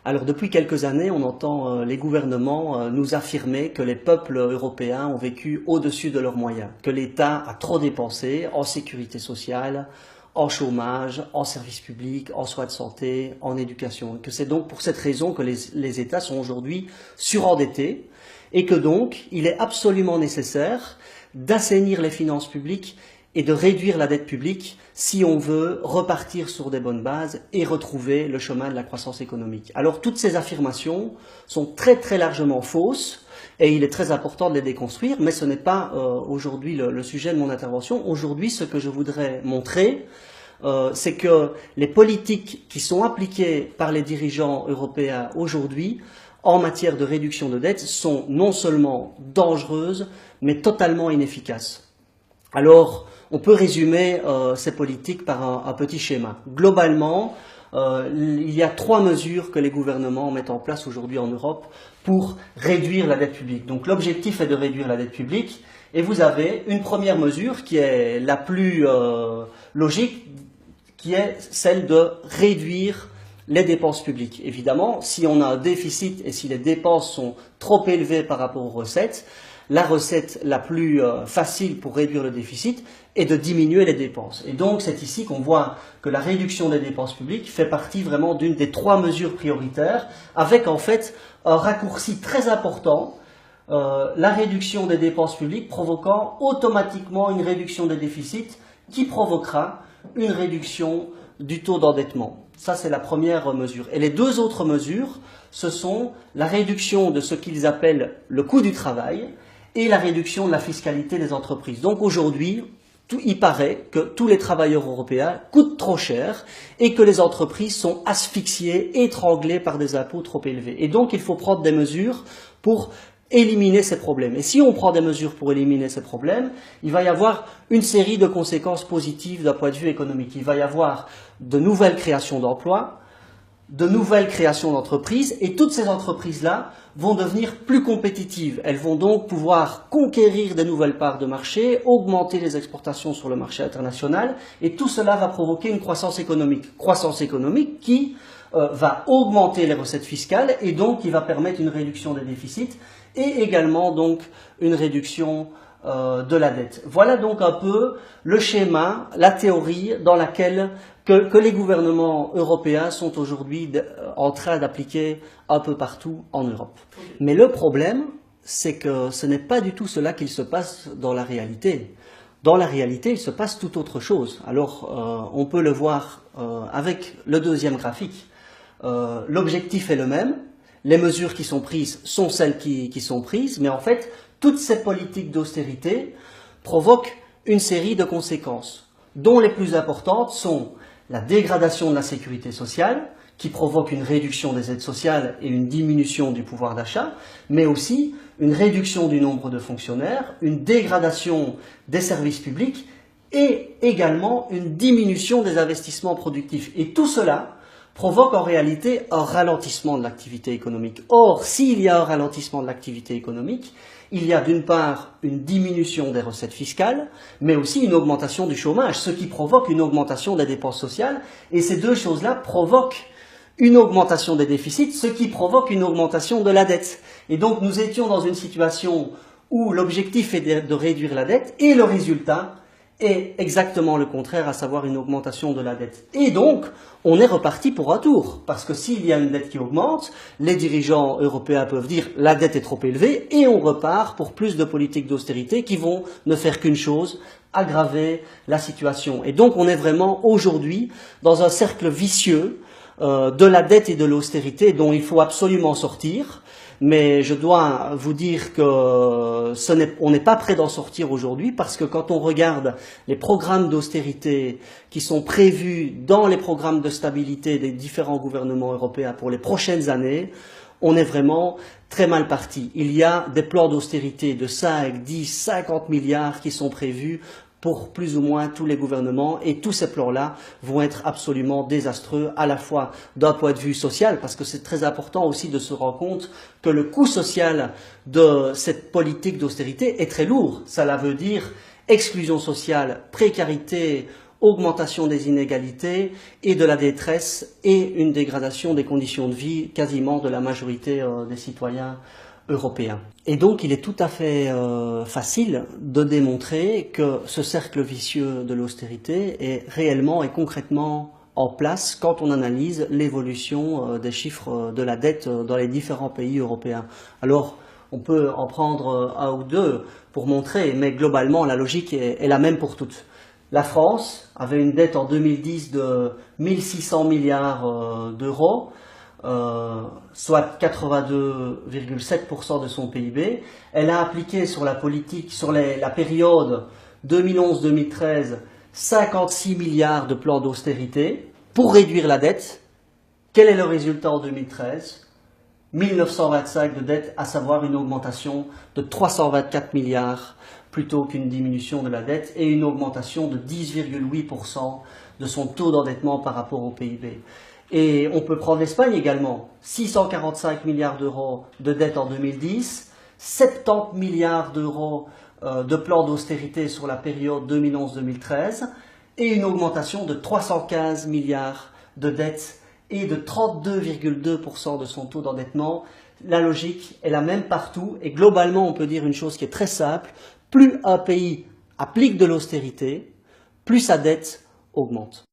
Alors depuis quelques années, on entend les gouvernements nous affirmer que les peuples européens ont vécu au-dessus de leurs moyens, que l'État a trop dépensé en sécurité sociale, en chômage, en services publics, en soins de santé, en éducation. Et que c'est donc pour cette raison que les États sont aujourd'hui surendettés et que donc il est absolument nécessaire d'assainir les finances publiques et de réduire la dette publique si on veut repartir sur des bonnes bases et retrouver le chemin de la croissance économique. Alors toutes ces affirmations sont très largement fausses et il est très important de les déconstruire, mais ce n'est pas aujourd'hui le sujet de mon intervention. Aujourd'hui, ce que je voudrais montrer, c'est que les politiques qui sont appliquées par les dirigeants européens aujourd'hui en matière de réduction de dette sont non seulement dangereuses, mais totalement inefficaces. Alors, on peut résumer ces politiques par un petit schéma. Globalement, il y a 3 mesures que les gouvernements mettent en place aujourd'hui en Europe pour réduire la dette publique. Donc l'objectif est de réduire la dette publique et vous avez une première mesure qui est la plus logique, qui est celle de réduire les dépenses publiques. Évidemment, si on a un déficit et si les dépenses sont trop élevées par rapport aux recettes, la recette la plus facile pour réduire le déficit est de diminuer les dépenses. Et donc c'est ici qu'on voit que la réduction des dépenses publiques fait partie vraiment d'une des 3 mesures prioritaires, avec en fait un raccourci très important, la réduction des dépenses publiques provoquant automatiquement une réduction des déficits qui provoquera une réduction du taux d'endettement. Ça, c'est la première mesure. Et les 2 autres mesures, ce sont la réduction de ce qu'ils appellent le coût du travail et la réduction de la fiscalité des entreprises. Donc aujourd'hui, il paraît que tous les travailleurs européens coûtent trop cher et que les entreprises sont asphyxiées, étranglées par des impôts trop élevés. Et donc il faut prendre des mesures pour éliminer ces problèmes. Et si on prend des mesures pour éliminer ces problèmes, il va y avoir une série de conséquences positives d'un point de vue économique. Il va y avoir de nouvelles créations d'emplois, de nouvelles créations d'entreprises, et toutes ces entreprises-là vont devenir plus compétitives. Elles vont donc pouvoir conquérir des nouvelles parts de marché, augmenter les exportations sur le marché international, et tout cela va provoquer une croissance économique. Croissance économique qui va augmenter les recettes fiscales, et donc qui va permettre une réduction des déficits, et également donc une réduction de la dette. Voilà donc un peu le schéma, la théorie dans laquelle que les gouvernements européens sont aujourd'hui en train d'appliquer un peu partout en Europe. Mais le problème, c'est que ce n'est pas du tout cela qu'il se passe dans la réalité. Dans la réalité, il se passe tout autre chose. Alors, on peut le voir avec le deuxième graphique. L'objectif est le même, les mesures qui sont prises sont celles qui sont prises, mais en fait, toutes ces politiques d'austérité provoquent une série de conséquences, dont les plus importantes sont la dégradation de la sécurité sociale, qui provoque une réduction des aides sociales et une diminution du pouvoir d'achat, mais aussi une réduction du nombre de fonctionnaires, une dégradation des services publics et également une diminution des investissements productifs. Et tout cela provoque en réalité un ralentissement de l'activité économique. Or, s'il y a un ralentissement de l'activité économique, il y a d'une part une diminution des recettes fiscales, mais aussi une augmentation du chômage, ce qui provoque une augmentation des dépenses sociales, et ces 2 choses-là provoquent une augmentation des déficits, ce qui provoque une augmentation de la dette. Et donc nous étions dans une situation où l'objectif est de réduire la dette, et le résultat est exactement le contraire, à savoir une augmentation de la dette. Et donc, on est reparti pour un tour, parce que s'il y a une dette qui augmente, les dirigeants européens peuvent dire la dette est trop élevée, et on repart pour plus de politiques d'austérité qui vont ne faire qu'une chose, aggraver la situation. Et donc, on est vraiment aujourd'hui dans un cercle vicieux de la dette et de l'austérité dont il faut absolument sortir. Mais je dois vous dire que on n'est pas prêt d'en sortir aujourd'hui, parce que quand on regarde les programmes d'austérité qui sont prévus dans les programmes de stabilité des différents gouvernements européens pour les prochaines années, on est vraiment très mal parti. Il y a des plans d'austérité de 5, 10, 50 milliards qui sont prévus pour plus ou moins tous les gouvernements, et tous ces plans-là vont être absolument désastreux, à la fois d'un point de vue social, parce que c'est très important aussi de se rendre compte que le coût social de cette politique d'austérité est très lourd. Cela veut dire exclusion sociale, précarité augmentation des inégalités et de la détresse et une dégradation des conditions de vie quasiment de la majorité des citoyens européens. Et donc il est tout à fait facile de démontrer que ce cercle vicieux de l'austérité est réellement et concrètement en place quand on analyse l'évolution des chiffres de la dette dans les différents pays européens. Alors, on peut en prendre un ou deux pour montrer, mais globalement, la logique est la même pour toutes. La France avait une dette en 2010 de 1600 milliards d'euros, soit 82,7% de son PIB. Elle a appliqué sur la politique, sur la période 2011-2013, 56 milliards de plans d'austérité pour réduire la dette. Quel est le résultat en 2013 ? 1925 de dette, à savoir une augmentation de 324 milliards plutôt qu'une diminution de la dette et une augmentation de 10,8% de son taux d'endettement par rapport au PIB. Et on peut prendre l'Espagne également, 645 milliards d'euros de dette en 2010, 70 milliards d'euros de plans d'austérité sur la période 2011-2013 et une augmentation de 315 milliards de dettes et de 32,2% de son taux d'endettement. La logique est la même partout et globalement on peut dire une chose qui est très simple, plus un pays applique de l'austérité, plus sa dette augmente.